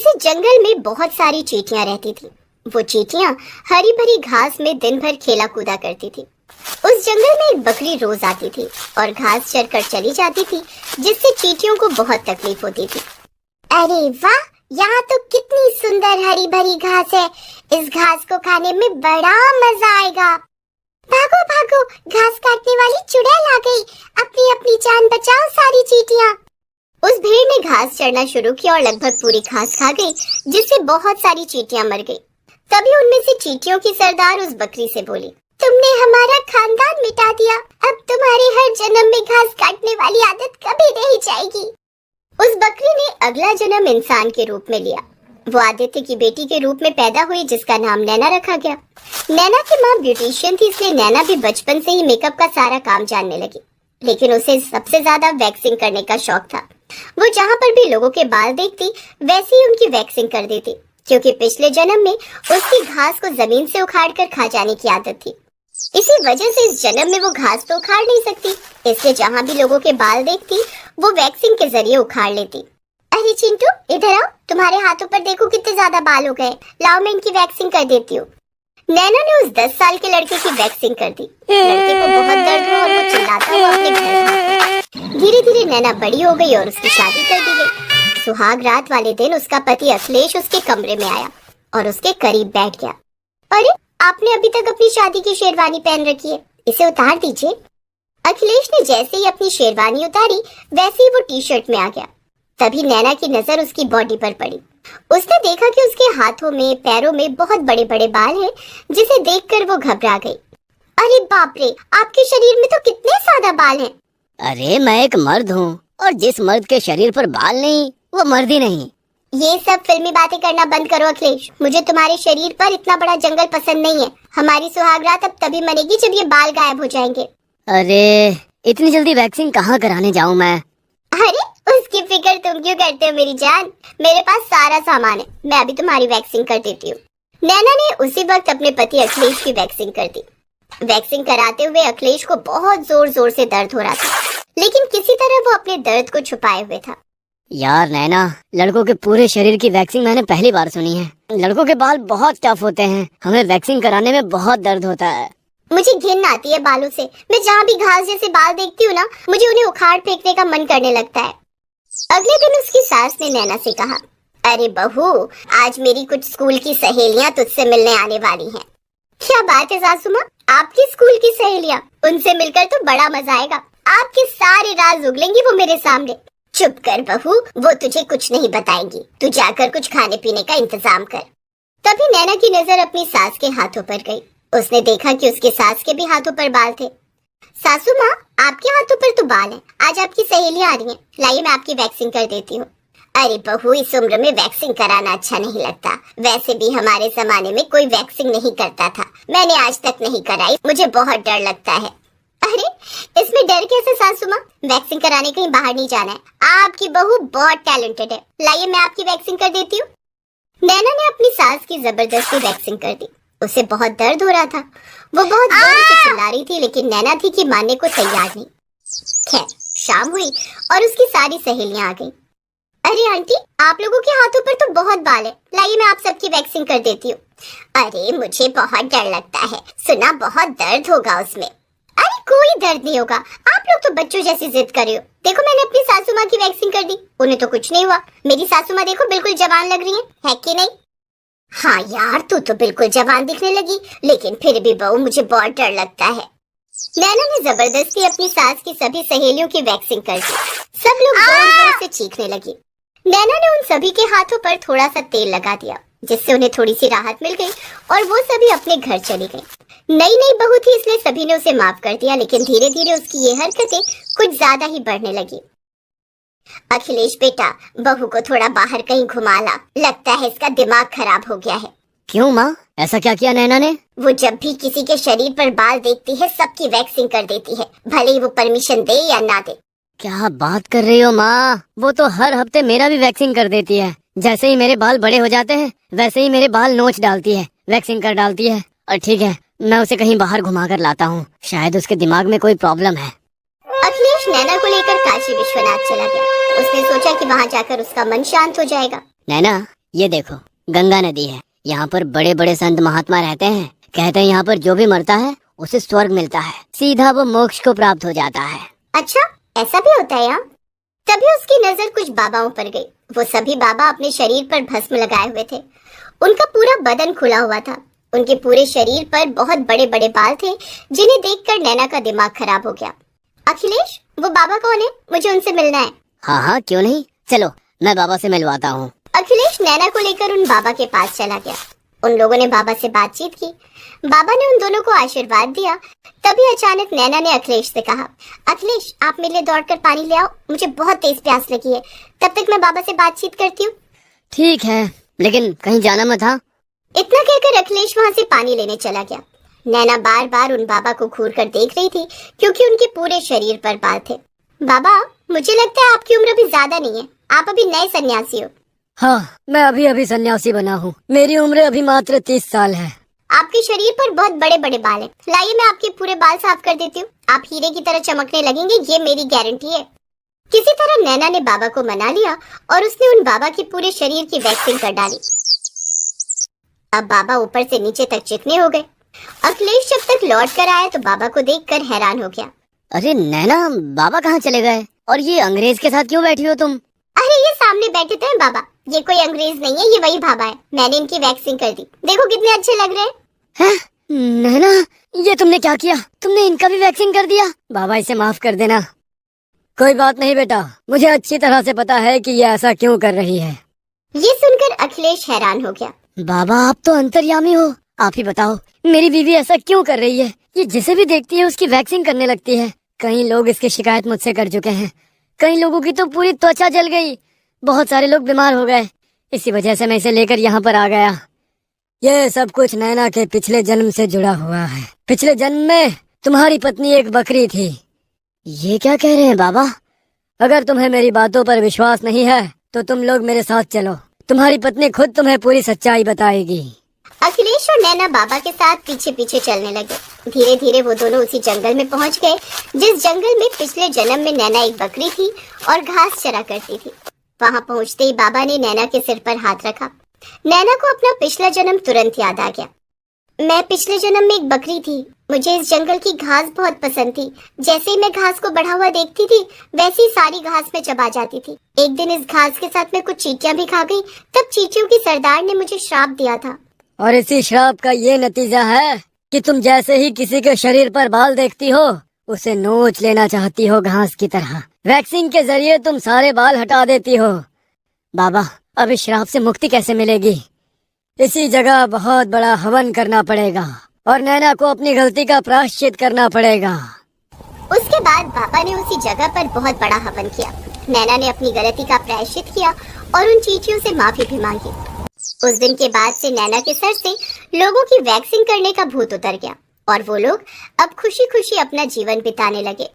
किसी जंगल में बहुत सारी चींटियां रहती थी। वो चींटियां हरी भरी घास में दिन भर खेला कूदा करती थी। उस जंगल में एक बकरी रोज आती थी और घास चरकर चली जाती थी, जिससे चींटियों को बहुत तकलीफ होती थी। अरे वाह, यहाँ तो कितनी सुंदर हरी भरी घास है। इस घास को खाने में बड़ा मजा आएगा। भागो भागो, घास काटने वाली चुड़ैल आ गई। अपनी अपनी जान बचाओ सारी चींटियां। उस भेड़ ने घास चढ़ना शुरू किया और लगभग पूरी घास खा गई, जिससे बहुत सारी चींटियां मर गई। तभी उनमें से चींटियों की सरदार उस बकरी से बोली, तुमने हमारा खानदान मिटा दिया। अब तुम्हारे हर जन्म में घास काटने वाली आदत कभी नहीं जाएगी। उस बकरी ने अगला जन्म इंसान के रूप में लिया। वो आदित्य की बेटी के रूप में पैदा हुई, जिसका नाम नैना रखा गया। नैना की माँ ब्यूटिशियन थी, इसलिए नैना भी बचपन से ही मेकअप का सारा काम जानने लगी। लेकिन उसे सबसे ज्यादा वैक्सिंग करने का शौक था। वो जहाँ पर भी लोगों के बाल देखती, वैसे ही उनकी वैक्सिंग कर देती, क्योंकि पिछले जन्म में उसकी घास को जमीन से उखाड़ कर खा जाने की आदत थी। इसी वजह से इस जन्म में वो घास तो उखाड़ नहीं सकती, इसलिए जहाँ भी लोगों के बाल देखती, वो वैक्सिंग के जरिए उखाड़ लेती। अरे चिंटू, इधर आओ, तुम्हारे हाथों पर देखो कितने ज्यादा बाल हो गए। लाओ, मैं इनकी वैक्सिंग कर देती हूँ। नैना ने उस 10 साल के लड़के की वैक्सिंग कर दी। लड़के को बहुत दर्द हुआ और वो चिल्लाता हुआ अपने घर भागा। धीरे धीरे नैना बड़ी हो गई और उसकी शादी कर दी गई। सुहाग रात वाले दिन उसका पति अखिलेश उसके कमरे में आया और उसके करीब बैठ गया। अरे, आपने अभी तक अपनी शादी की शेरवानी पहन रखी है, इसे उतार दीजिए। अखिलेश ने जैसे ही अपनी शेरवानी उतारी, वैसे ही वो टी शर्ट में आ गया। तभी नैना की नजर उसकी बॉडी पर पड़ी। उसने देखा कि उसके हाथों में, पैरों में बहुत बड़े बड़े बाल हैं, जिसे देखकर वो घबरा गई। अरे बाप रे, आपके शरीर में तो कितने ज्यादा बाल हैं। अरे, मैं एक मर्द हूँ और जिस मर्द के शरीर पर बाल नहीं, वो मर्द ही नहीं। ये सब फिल्मी बातें करना बंद करो अखिलेश। मुझे तुम्हारे शरीर पर इतना बड़ा जंगल पसंद नहीं है। हमारी सुहागरात अब तभी मनेगी जब ये बाल गायब हो जाएंगे। अरे, इतनी जल्दी वैक्सिंग कहाँ कराने जाऊँ मैं? अरे, उसकी फिक्र तुम क्यों करते हो मेरी जान? मेरे पास सारा सामान है, मैं अभी तुम्हारी वैक्सिंग कर देती हूँ। नैना ने उसी वक्त अपने पति अखिलेश की वैक्सिंग कर दी। वैक्सिंग कराते हुए अखिलेश को बहुत जोर जोर से दर्द हो रहा था, लेकिन किसी तरह वो अपने दर्द को छुपाए हुए था। यार नैना, लड़कों के पूरे शरीर की वैक्सिंग मैंने पहली बार सुनी है। लड़कों के बाल बहुत टफ होते हैं, हमें वैक्सिंग कराने में बहुत दर्द होता है। मुझे घिन आती है बालों से। मैं जहाँ भी घास जैसे बाल देखती हूँ ना, मुझे उन्हें उखाड़ फेंकने का मन करने लगता है। अगले दिन उसकी सास ने नैना से कहा, अरे बहू, आज मेरी कुछ स्कूल की सहेलियाँ तुझसे मिलने आने वाली हैं। क्या बात है सासू माँ, आपकी स्कूल की सहेलियाँ? उनसे मिलकर तो बड़ा मजा आएगा। आपके सारे राज उगलेंगे वो मेरे सामने। चुप कर बहू, वो तुझे कुछ नहीं बताएंगी। तू जाकर कुछ खाने पीने का इंतजाम कर। तभी नैना की नजर अपनी सास के हाथों पर गई। उसने देखा कि उसके सास के भी हाथों पर बाल थे। सासू माँ, आपके हाथों पर तो बाल हैं। आज आपकी सहेलियाँ आ रही हैं, लाइए मैं आपकी वैक्सिंग कर देती हूँ। अरे बहू, इस उम्र में वैक्सिंग कराना अच्छा नहीं लगता। वैसे भी हमारे जमाने में कोई वैक्सिंग नहीं करता था। मैंने आज तक नहीं कराई, मुझे बहुत डर लगता है। अरे, इसमें डर कैसे सासू माँ? वैक्सिंग कराने कहीं बाहर नहीं जाना है। आपकी बहू बहुत टैलेंटेड है, लाइए मैं आपकी वैक्सिंग कर देती हूँ। नैना ने अपनी सास की जबरदस्ती वैक्सिंग कर दी। उसे बहुत दर्द हो रहा था। वो बहुत जोर से चिल्ला रही थी, लेकिन नैना थी कि मानने को तैयार नहीं। खैर, शाम हुई और उसकी सारी सहेलियां आ गईं। अरे आंटी, आप लोगों के हाथों पर तो बहुत बाल है, लाइए मैं आप सबकी वैक्सिंग कर देती हूँ। अरे, मुझे बहुत डर लगता है, सुना बहुत दर्द होगा उसमें। अरे कोई दर्द नहीं होगा, आप लोग तो बच्चों जैसी जिद कर रहे हो। देखो, मैंने अपनी सासू माँ की वैक्सिंग कर दी, उन्हें तो कुछ नहीं हुआ। मेरी सासू माँ देखो, बिल्कुल जवान लग रही है कि नहीं? हाँ यार, तू तो बिल्कुल जवान दिखने लगी, लेकिन फिर भी बहू मुझे बहुत डर लगता है। नैना ने जबरदस्ती अपनी सास की सभी सहेलियों की वैक्सिंग कर दी। सब लोग जोर-जोर से चीखने लगी। नैना ने उन सभी के हाथों पर थोड़ा सा तेल लगा दिया, जिससे उन्हें थोड़ी सी राहत मिल गई और वो सभी अपने घर चली गईं। नई नई बहू थी, इसलिए सभी ने उसे माफ कर दिया, लेकिन धीरे धीरे उसकी ये हरकतें कुछ ज्यादा ही बढ़ने लगी। अखिलेश बेटा, बहू को थोड़ा बाहर कहीं घुमा ला, लगता है इसका दिमाग खराब हो गया है। क्यों माँ, ऐसा क्या किया नैना ने? वो जब भी किसी के शरीर पर बाल देखती है, सबकी वैक्सिंग कर देती है, भले ही वो परमिशन दे या ना दे। क्या बात कर रही हो माँ, वो तो हर हफ्ते मेरा भी वैक्सिंग कर देती है। जैसे ही मेरे बाल बड़े हो जाते हैं, वैसे ही मेरे बाल नोच डालती है, वैक्सिंग कर डालती है। और ठीक है, मैं उसे कहीं बाहर घुमा कर लाता हूँ, शायद उसके दिमाग में कोई प्रॉब्लम है। अखिलेश नैना को लेकर काशी विश्वनाथ चला गया। उसने सोचा कि वहाँ जाकर उसका मन शांत हो जाएगा। नैना, ये देखो, गंगा नदी है। यहाँ पर बड़े बड़े संत महात्मा रहते हैं। कहते हैं यहाँ पर जो भी मरता है उसे स्वर्ग मिलता है, सीधा वो मोक्ष को प्राप्त हो जाता है। अच्छा, ऐसा भी होता है यहाँ? तभी उसकी नजर कुछ बाबाओं पर गई। वो सभी बाबा अपने शरीर पर भस्म लगाए हुए थे। उनका पूरा बदन खुला हुआ था। उनके पूरे शरीर पर बहुत बड़े बड़े बाल थे, जिन्हें देखकर नैना का दिमाग खराब हो गया। अखिलेश, वो बाबा कौन है? मुझे उनसे मिलना है। हाँ हाँ, क्यों नहीं, चलो मैं बाबा से मिलवाता हूँ। अखिलेश नैना को लेकर उन बाबा के पास चला गया। उन लोगों ने बाबा से बातचीत की। बाबा ने उन दोनों को आशीर्वाद दिया। तभी अचानक नैना ने अखिलेश से कहा, अखिलेश आप मेरे लिए दौड़कर पानी ले आओ, मुझे बहुत तेज प्यास लगी है। तब तक मैं बाबा से बातचीत करती हूँ। ठीक है, लेकिन कहीं जाना मत। हाँ। इतना कहकर अखिलेश वहाँ से पानी लेने चला गया। नैना बार बार उन बाबा को घूर कर देख रही थी, क्योंकि उनके पूरे शरीर पर बाल थे। बाबा, मुझे लगता है आपकी उम्र अभी ज्यादा नहीं है, आप अभी नए सन्यासी हो। हाँ, मैं अभी अभी सन्यासी बना हूँ। मेरी उम्र अभी मात्र 30 साल है। आपके शरीर पर बहुत बड़े बड़े बाल हैं। लाइए मैं आपके पूरे बाल साफ कर देती हूँ, आप हीरे की तरह चमकने लगेंगे, ये मेरी गारंटी है। किसी तरह नैना ने बाबा को मना लिया और उसने उन बाबा के पूरे शरीर की वैक्सिंग कर डाली। अब बाबा ऊपर से नीचे तक चिकने हो गए। अखिलेश जब तक लौट कर आया तो बाबा को देखकर हैरान हो गया। अरे नैना, बाबा कहाँ चले गए? और ये अंग्रेज के साथ क्यों बैठी हो तुम? अरे ये सामने बैठे थे बाबा, ये कोई अंग्रेज नहीं है, ये वही बाबा है। मैंने इनकी वैक्सिंग कर दी, देखो कितने अच्छे लग रहे हैं। हैं? नैना, ये तुमने क्या किया? तुमने इनका भी वैक्सिंग कर दिया? बाबा इसे माफ कर देना। कोई बात नहीं बेटा, मुझे अच्छी तरह से पता है कि ये ऐसा क्यों कर रही है। ये सुनकर अखिलेश हैरान हो गया। बाबा आप तो अंतर्यामी हो, आप ही बताओ मेरी बीवी ऐसा क्यों कर रही है? ये जिसे भी देखती है उसकी वैक्सिंग करने लगती है। कई लोग इसकी शिकायत मुझसे कर चुके हैं। कई लोगों की तो पूरी त्वचा जल गई, बहुत सारे लोग बीमार हो गए। इसी वजह से मैं इसे लेकर यहाँ पर आ गया। ये सब कुछ नैना के पिछले जन्म से जुड़ा हुआ है। पिछले जन्म में तुम्हारी पत्नी एक बकरी थी। ये क्या कह रहे हैं बाबा? अगर तुम्हें मेरी बातों पर विश्वास नहीं है तो तुम लोग मेरे साथ चलो, तुम्हारी पत्नी खुद तुम्हें पूरी सच्चाई बताएगी। अखिलेश और नैना बाबा के साथ पीछे पीछे चलने लगे। धीरे धीरे वो दोनों उसी जंगल में पहुंच गए, जिस जंगल में पिछले जन्म में नैना एक बकरी थी और घास चरा करती थी। वहां पहुंचते ही बाबा ने नैना के सिर पर हाथ रखा। नैना को अपना पिछला जन्म तुरंत याद आ गया। मैं पिछले जन्म में एक बकरी थी, मुझे इस जंगल की घास बहुत पसंद थी। जैसे ही मैं घास को बढ़ा हुआ देखती थी, वैसे ही सारी घास में चबा जाती थी। एक दिन इस घास के साथ मैं कुछ चींटियां भी खा गई, तब चींटियों की सरदार ने मुझे श्राप दिया था। और इसी श्राप का ये नतीजा है कि तुम जैसे ही किसी के शरीर पर बाल देखती हो उसे नोच लेना चाहती हो घास की तरह। वैक्सिंग के जरिए तुम सारे बाल हटा देती हो। बाबा, अब इस श्राप से मुक्ति कैसे मिलेगी? इसी जगह बहुत बड़ा हवन करना पड़ेगा और नैना को अपनी गलती का प्रायश्चित करना पड़ेगा। उसके बाद बाबा ने उसी जगह पर बहुत बड़ा हवन किया। नैना ने अपनी गलती का प्रायश्चित किया और उन चींटियों से माफी भी मांगी। उस दिन के बाद से नैना के सर से लोगों की वैक्सिंग करने का भूत उतर गया और वो लोग अब खुशी खुशी अपना जीवन बिताने लगे।